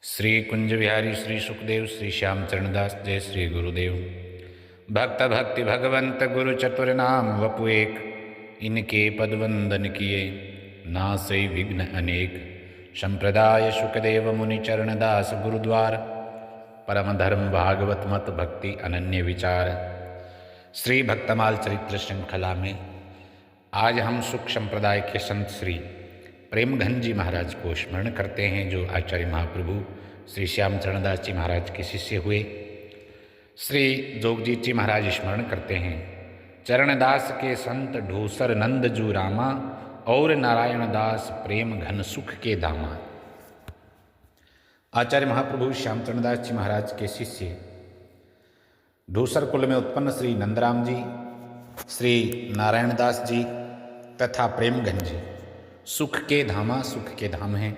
श्री कुंज बिहारी श्री सुखदेव श्री श्याम चरणदास जय श्री गुरुदेव। भक्त भक्ति भगवंत गुरु चतुर नाम वपु एक, इनके पद वंदन किए नासै विघ्न अनेक। संप्रदाय सुखदेव मुनि चरणदास गुरुद्वार, परम धर्म भागवत मत भक्ति अनन्य विचार। श्री भक्तमाल चरित्र श्रृंखला में आज हम सुख संप्रदाय के संत श्री प्रेमघन जी महाराज को स्मरण करते हैं, जो आचार्य महाप्रभु श्री श्याम चरणदास जी महाराज के शिष्य हुए। श्री जोगजीत जी महाराज स्मरण करते हैं, चरणदास के संत ढूसर नंद जू रामा, और नारायण दास प्रेम घन सुख के धामा। आचार्य महाप्रभु श्याम चरणदास जी महाराज के शिष्य ढूसर कुल में उत्पन्न श्री नंदराम जी, श्री नारायण दास जी तथा प्रेमघन जी सुख के धामा, सुख के धाम हैं।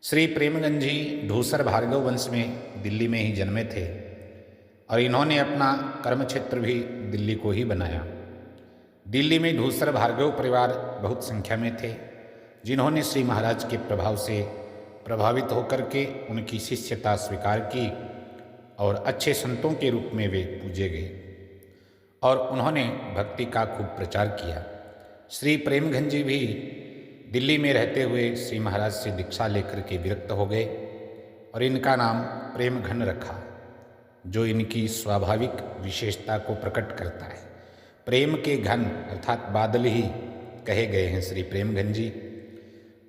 श्री प्रेमघन जी ढूसर भार्गव वंश में दिल्ली में ही जन्मे थे और इन्होंने अपना कर्म क्षेत्र भी दिल्ली को ही बनाया। दिल्ली में ढूसर भार्गव परिवार बहुत संख्या में थे, जिन्होंने श्री महाराज के प्रभाव से प्रभावित होकर के उनकी शिष्यता स्वीकार की और अच्छे संतों के रूप में वे पूजे गए और उन्होंने भक्ति का खूब प्रचार किया। श्री प्रेमघन जी भी दिल्ली में रहते हुए श्री महाराज से दीक्षा लेकर के विरक्त हो गए और इनका नाम प्रेमघन रखा, जो इनकी स्वाभाविक विशेषता को प्रकट करता है। प्रेम के घन अर्थात बादल ही कहे गए हैं श्री प्रेमघन जी।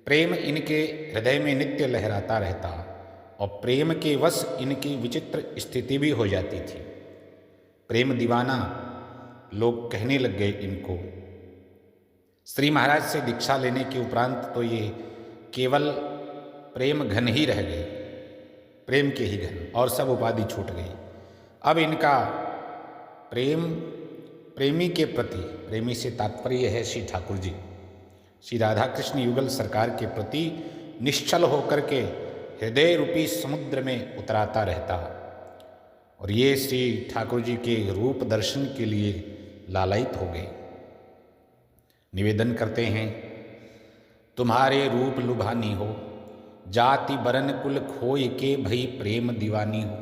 प्रेम इनके हृदय में नित्य लहराता रहता और प्रेम के वश इनकी विचित्र स्थिति भी हो जाती थी। प्रेम दीवाना लोग कहने लग गए इनको। श्री महाराज से दीक्षा लेने के उपरांत तो ये केवल प्रेम घन ही रह गए, प्रेम के ही घन, और सब उपाधि छूट गई। अब इनका प्रेम प्रेमी के प्रति, प्रेमी से तात्पर्य है श्री ठाकुर जी, श्री राधा कृष्ण युगल सरकार के प्रति निश्चल होकर के हृदय रूपी समुद्र में उतराता रहता और ये श्री ठाकुर जी के रूप दर्शन के लिए लालायित हो गए। निवेदन करते हैं, तुम्हारे रूप लुभानी हो, जाति बरन कुल खोय के भई प्रेम दीवानी हो।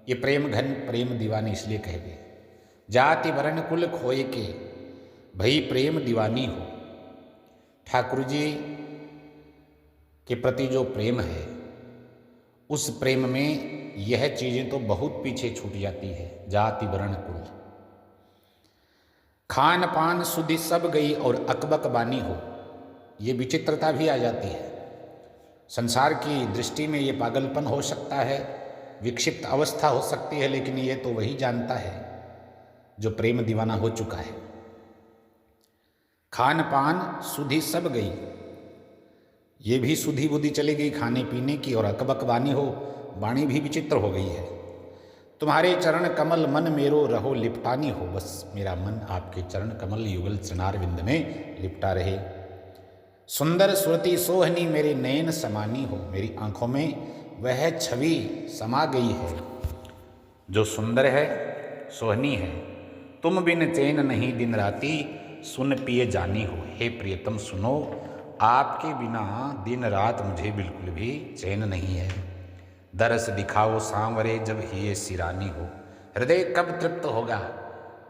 ये प्रेम घन प्रेम दीवानी इसलिए कह गए, जाति बरन कुल खोय के भई प्रेम दीवानी हो। ठाकुर जी के प्रति जो प्रेम है, उस प्रेम में यह चीजें तो बहुत पीछे छूट जाती है। जाति वर्ण कुल, खान पान सुधि सब गई और अकबक बानी हो, ये विचित्रता भी आ जाती है। संसार की दृष्टि में ये पागलपन हो सकता है, विक्षिप्त अवस्था हो सकती है, लेकिन ये तो वही जानता है जो प्रेम दीवाना हो चुका है। खान पान सुधि सब गई, ये भी सुधि बुद्धि चली गई खाने पीने की, और अकबक बानी हो, वाणी भी विचित्र हो गई है। तुम्हारे चरण कमल मन मेरो रहो लिपटानी हो, बस मेरा मन आपके चरण कमल युगल चरणार विंद में लिपटा रहे। सुंदर सुरती सोहनी मेरे नयन समानी हो, मेरी आंखों में वह छवि समा गई है जो सुंदर है, सोहनी है। तुम बिन चैन नहीं दिन राती, सुन पिए जानी हो। हे प्रियतम सुनो, आपके बिना दिन रात मुझे बिल्कुल भी चैन नहीं है। दरस दिखाओ सांवरे जब ही सिरानी हो, हृदय कब तृप्त होगा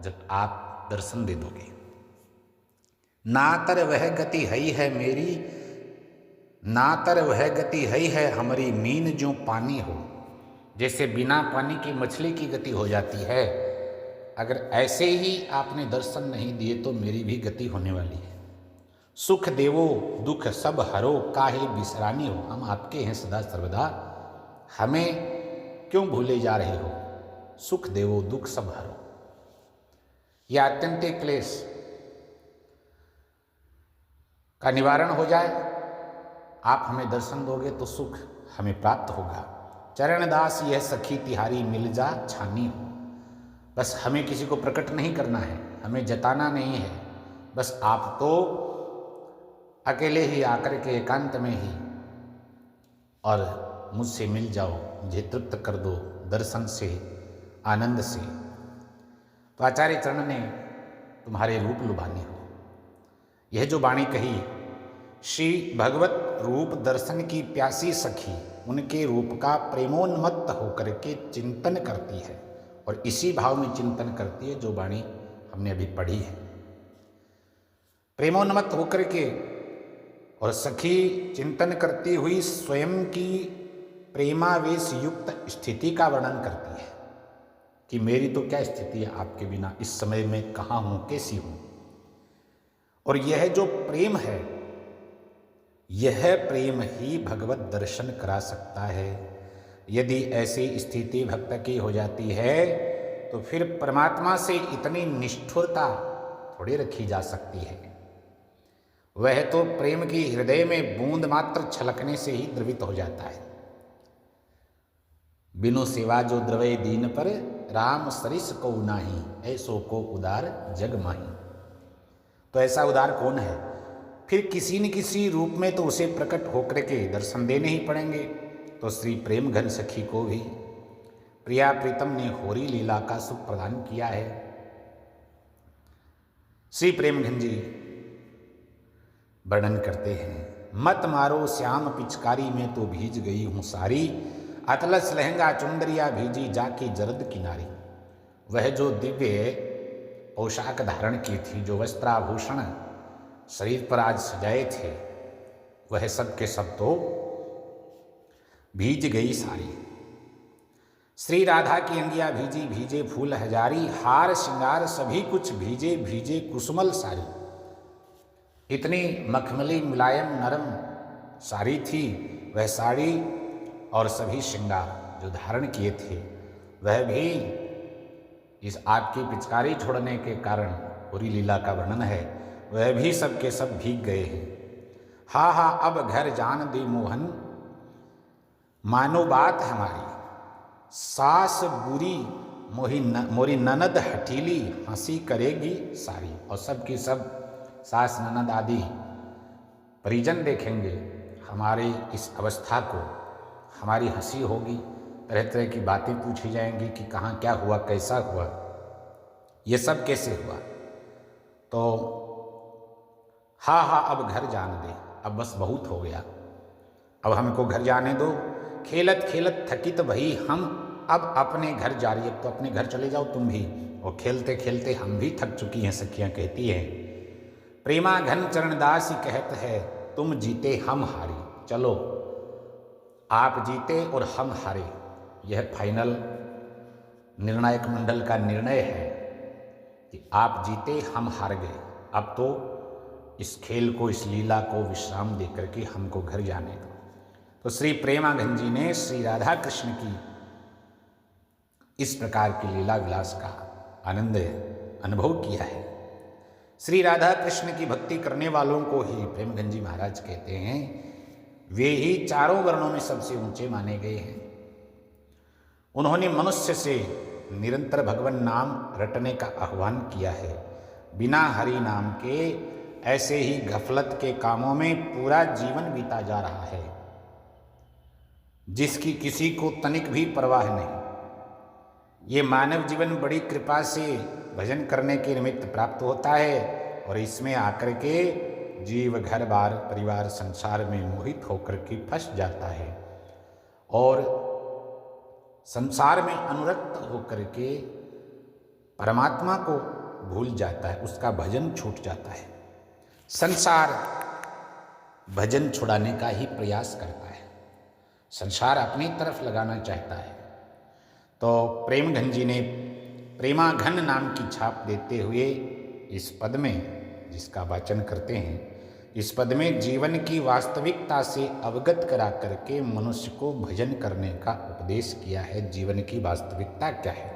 जब आप दर्शन दे दोगे। नातर वह गति है मेरी, नातर वह गति है हमारी मीन जो पानी हो। जैसे बिना पानी की मछली की गति हो जाती है, अगर ऐसे ही आपने दर्शन नहीं दिए तो मेरी भी गति होने वाली है। सुख देवो दुख सब हरो, काहे बिसरानी हो। हम आपके हैं सदा सर्वदा, हमें क्यों भूले जा रहे हो। सुख देवो दुख सब हरो, यह आत्यंतिक क्लेश का निवारण हो जाए, आप हमें दर्शन दोगे तो सुख हमें प्राप्त होगा। चरणदास यह सखी तिहारी मिल जा छानी हो। बस हमें किसी को प्रकट नहीं करना है, हमें जताना नहीं है, बस आप तो अकेले ही आकर के एकांत में ही और मुझसे मिल जाओ, मुझे तृप्त कर दो दर्शन से, आनंद से। तो आचार्य चरण ने तुम्हारे रूप लुभानी हो, यह जो वाणी कही, श्री भगवत रूप दर्शन की प्यासी सखी उनके रूप का प्रेमोन्मत्त होकर के चिंतन करती है और इसी भाव में चिंतन करती है जो वाणी हमने अभी पढ़ी है। प्रेमोन्मत्त होकर के और सखी चिंतन करती हुई स्वयं की प्रेमावेश युक्त स्थिति का वर्णन करती है कि मेरी तो क्या स्थिति है आपके बिना, इस समय में कहाँ हूँ, कैसी हूँ। और यह जो प्रेम है, यह प्रेम ही भगवत दर्शन करा सकता है। यदि ऐसी स्थिति भक्त की हो जाती है तो फिर परमात्मा से इतनी निष्ठुरता थोड़ी रखी जा सकती है। वह तो प्रेम की हृदय में बूंद मात्र छलकने से ही द्रवित हो जाता है। बिनु सेवा जो द्रवे दीन पर, राम सरिस को नाही, ऐसो को उदार जग माही। तो ऐसा उदार कौन है? फिर किसी न किसी रूप में तो उसे प्रकट होकर के दर्शन देने ही पड़ेंगे। तो श्री प्रेम घन सखी को भी प्रिया प्रीतम ने होरी लीला का सुख प्रदान किया है। श्री प्रेम घन जी वर्णन करते हैं, मत मारो श्याम पिचकारी में तो भीज गई हूँ सारी, अतलस लहंगा चुंदरिया भीजी जाके जरद किनारी। वह जो दिव्य पोशाक धारण की थी, जो वस्त्राभूषण शरीर पर आज सजाए थे, वह सब के सब तो भीज गई सारी। श्री राधा की अंगिया भीजी, भीजे फूल हजारी, हार श्रृंगार सभी कुछ भीजे, भीजे कुसुमल सारी। इतनी मखमली मुलायम नरम साड़ी थी वह साड़ी, और सभी श्रृंगार जो धारण किए थे वह भी इस आपकी पिचकारी छोड़ने के कारण, पूरी लीला का वर्णन है, वह भी सब के सब भीग गए हैं। हा हा अब घर जान दी मोहन, मानो बात हमारी, सास बुरी मोरी ननद हठीली, हंसी करेगी सारी। और सब की सब सास ननद आदि परिजन देखेंगे हमारी इस अवस्था को, हमारी हंसी होगी, तरह तरह की बातें पूछी जाएंगी कि कहाँ क्या हुआ, कैसा हुआ, ये सब कैसे हुआ। तो हा अब घर जाने दे, अब बस बहुत हो गया, अब हमको घर जाने दो। खेलत खेलत थकित वही हम, अब अपने घर जा रही है, तो अपने घर चले जाओ तुम भी। और खेलते खेलते हम भी थक चुकी हैं, सखियाँ कहती हैं। प्रेमा घन चरणदास कहत है, तुम जीते हम हारी। चलो आप जीते और हम हारे, यह फाइनल निर्णायक मंडल का निर्णय है कि आप जीते हम हार गए। अब तो इस खेल को, इस लीला को विश्राम दे करके हमको घर जाने दो। तो श्री प्रेमाघन जी ने श्री राधा कृष्ण की इस प्रकार की लीला विलास का आनंद अनुभव किया है। श्री राधा कृष्ण की भक्ति करने वालों को ही प्रेमघन जी महाराज कहते हैं, वे ही चारों वर्णों में सबसे ऊंचे माने गए हैं। उन्होंने मनुष्य से निरंतर भगवान नाम रटने का आह्वान किया है। बिना हरि नाम के ऐसे ही गफलत के कामों में पूरा जीवन बीता जा रहा है, जिसकी किसी को तनिक भी परवाह नहीं। ये मानव जीवन बड़ी कृपा से भजन करने के निमित्त प्राप्त होता है, और इसमें आकर के जीव घर बार परिवार संसार में मोहित होकर के फंस जाता है और संसार में अनुरक्त होकर के परमात्मा को भूल जाता है, उसका भजन छूट जाता है। संसार भजन छुड़ाने का ही प्रयास करता है, संसार अपनी तरफ लगाना चाहता है। तो प्रेमघन जी ने प्रेमाघन नाम की छाप देते हुए इस पद में, जिसका वाचन करते हैं, इस पद में जीवन की वास्तविकता से अवगत करा करके मनुष्य को भजन करने का उपदेश किया है। जीवन की वास्तविकता क्या है?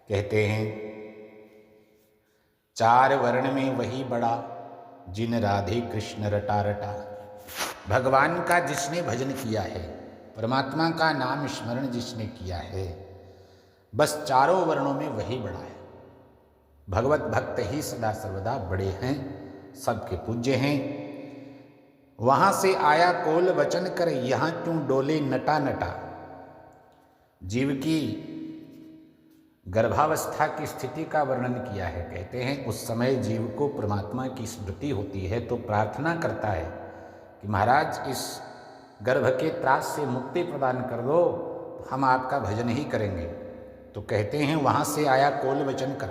कहते हैं, चार वर्ण में वही बड़ा, जिन राधे कृष्ण रटा रटा। भगवान का जिसने भजन किया है, परमात्मा का नाम स्मरण जिसने किया है, बस चारों वर्णों में वही बड़ा है। भगवत भक्त ही सदा सर्वदा बड़े हैं, सबके पूज्य हैं। वहां से आया कोल वचन कर, यहां क्यों डोले नटा नटा। जीव की गर्भावस्था की स्थिति का वर्णन किया है। कहते हैं उस समय जीव को परमात्मा की स्मृति होती है तो प्रार्थना करता है कि महाराज इस गर्भ के त्रास से मुक्ति प्रदान कर दो तो हम आपका भजन ही करेंगे। तो कहते हैं वहाँ से आया कोल वचन कर,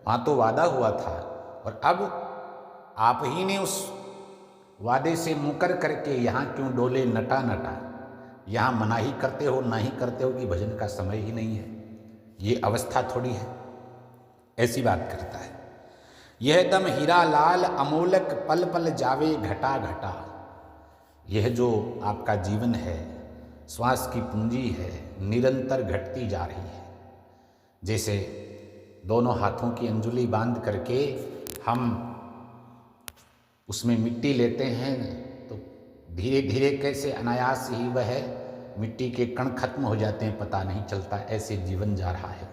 वहाँ तो वादा हुआ था और अब आप ही ने उस वादे से मुकर करके यहाँ क्यों डोले नटा नटा, यहाँ मनाही करते हो ना ही करते हो कि भजन का समय ही नहीं है, ये अवस्था थोड़ी है। ऐसी बात करता है। यह दम हीरा लाल अमोलक पल पल जावे घटा घटा। यह जो आपका जीवन है, श्वास की पूंजी है, निरंतर घटती जा रही है। जैसे दोनों हाथों की अंजुली बांध करके हम उसमें मिट्टी लेते हैं तो धीरे धीरे कैसे अनायास ही वह मिट्टी के कण खत्म हो जाते हैं, पता नहीं चलता। ऐसे जीवन जा रहा है।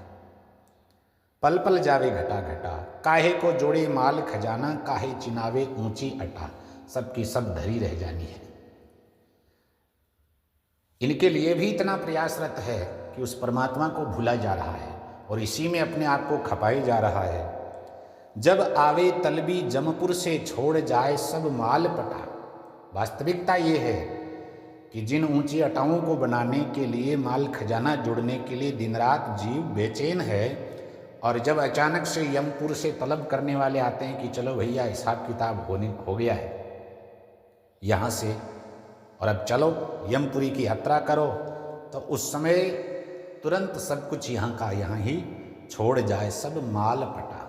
पल पल जावे घटा घटा, काहे को जोड़े माल खजाना, काहे चिनावे ऊंची अटा। सबकी सब धरी रह जानी है। इनके लिए भी इतना प्रयासरत है कि उस परमात्मा को भूला जा रहा है और इसी में अपने आप को खपाई जा रहा है। जब आवे तलबी जमपुर से छोड़ जाए सब माल पटा। वास्तविकता ये है कि जिन ऊंची अटाओं को बनाने के लिए, माल खजाना जोड़ने के लिए दिन रात जीव बेचैन है, और जब अचानक से यमपुर से तलब करने वाले आते हैं कि चलो भैया हिसाब किताब हो गया है यहाँ से, और अब चलो यमपुरी की यात्रा करो, तो उस समय तुरंत सब कुछ यहाँ का यहाँ ही छोड़ जाए, सब माल पटा,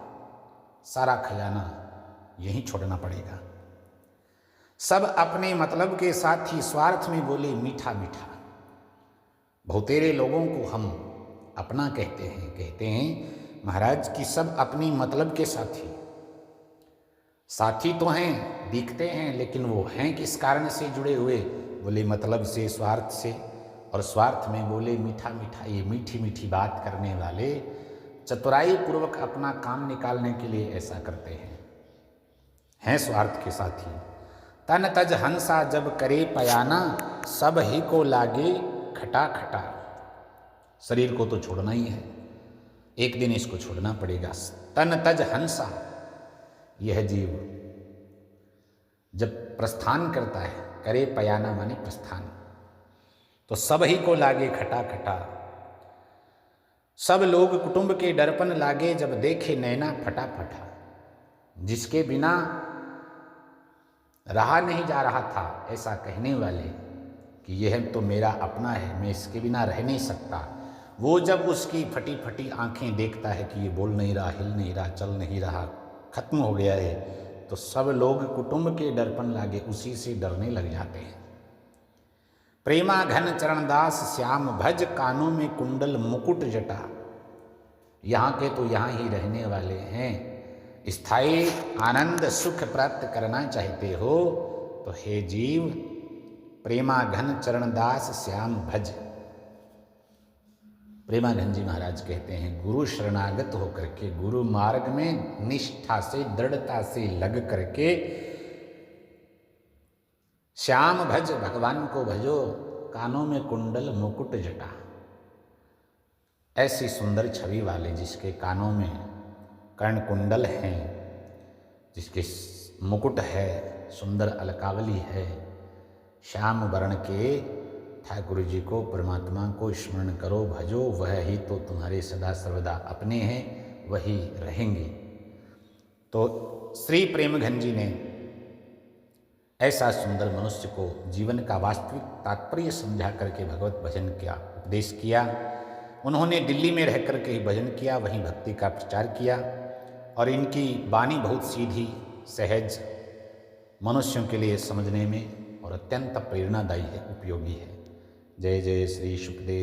सारा खजाना यहीं छोड़ना पड़ेगा। सब अपने मतलब के साथ ही स्वार्थ में बोले मीठा मीठा। बहुतेरे लोगों को हम अपना कहते हैं महाराज कि सब अपनी मतलब के साथी तो हैं, दिखते हैं, लेकिन वो हैं किस कारण से जुड़े हुए? बोले मतलब से, स्वार्थ से, और स्वार्थ में बोले मीठा मीठा। ये मीठी मीठी बात करने वाले चतुराई पूर्वक अपना काम निकालने के लिए ऐसा करते हैं स्वार्थ के साथी। तन तज हंसा जब करे पयाना, सब ही को लागे खटा खटा। शरीर को तो छोड़ना ही है, एक दिन इसको छोड़ना पड़ेगा। तन तज हंसा, यह जीव जब प्रस्थान करता है, करे पयाना माने प्रस्थान, तो सब ही को लागे खटा खटा। सब लोग कुटुंब के दर्पण लागे, जब देखे नैना फटा फटा। जिसके बिना रहा नहीं जा रहा था, ऐसा कहने वाले कि यह तो मेरा अपना है, मैं इसके बिना रह नहीं सकता, वो जब उसकी फटी फटी आंखें देखता है कि ये बोल नहीं रहा, हिल नहीं रहा, चल नहीं रहा, खत्म हो गया है, तो सब लोग कुटुंब के दर्पण लागे उसी से डरने लग जाते हैं। प्रेमा घन चरणदास श्याम भज, कानों में कुंडल मुकुट जटा। यहाँ के तो यहाँ ही रहने वाले हैं। स्थायी आनंद सुख प्राप्त करना चाहते हो तो हे जीव, प्रेमा घन चरणदास श्याम भज। प्रेमानंद जी महाराज कहते हैं गुरु शरणागत होकर के, गुरु मार्ग में निष्ठा से, दृढ़ता से लग करके श्याम भज, भगवान को भजो, कानों में कुंडल मुकुट जटा। ऐसी सुंदर छवि वाले, जिसके कानों में कर्ण कुंडल हैं, जिसके मुकुट है, सुंदर अलकावली है, श्याम वर्ण के ठाकुर जी को, परमात्मा को स्मरण करो, भजो, वह ही तो तुम्हारे सदा सर्वदा अपने हैं, वही रहेंगे। तो श्री प्रेमघन जी ने ऐसा सुंदर मनुष्य को जीवन का वास्तविक तात्पर्य समझा करके भगवत भजन का उपदेश किया। उन्होंने दिल्ली में रह करके ही भजन किया, वहीं भक्ति का प्रचार किया, और इनकी वाणी बहुत सीधी, सहज, मनुष्यों के लिए समझने में और अत्यंत प्रेरणादायी है, उपयोगी है। जय जय श्री सुखदेव।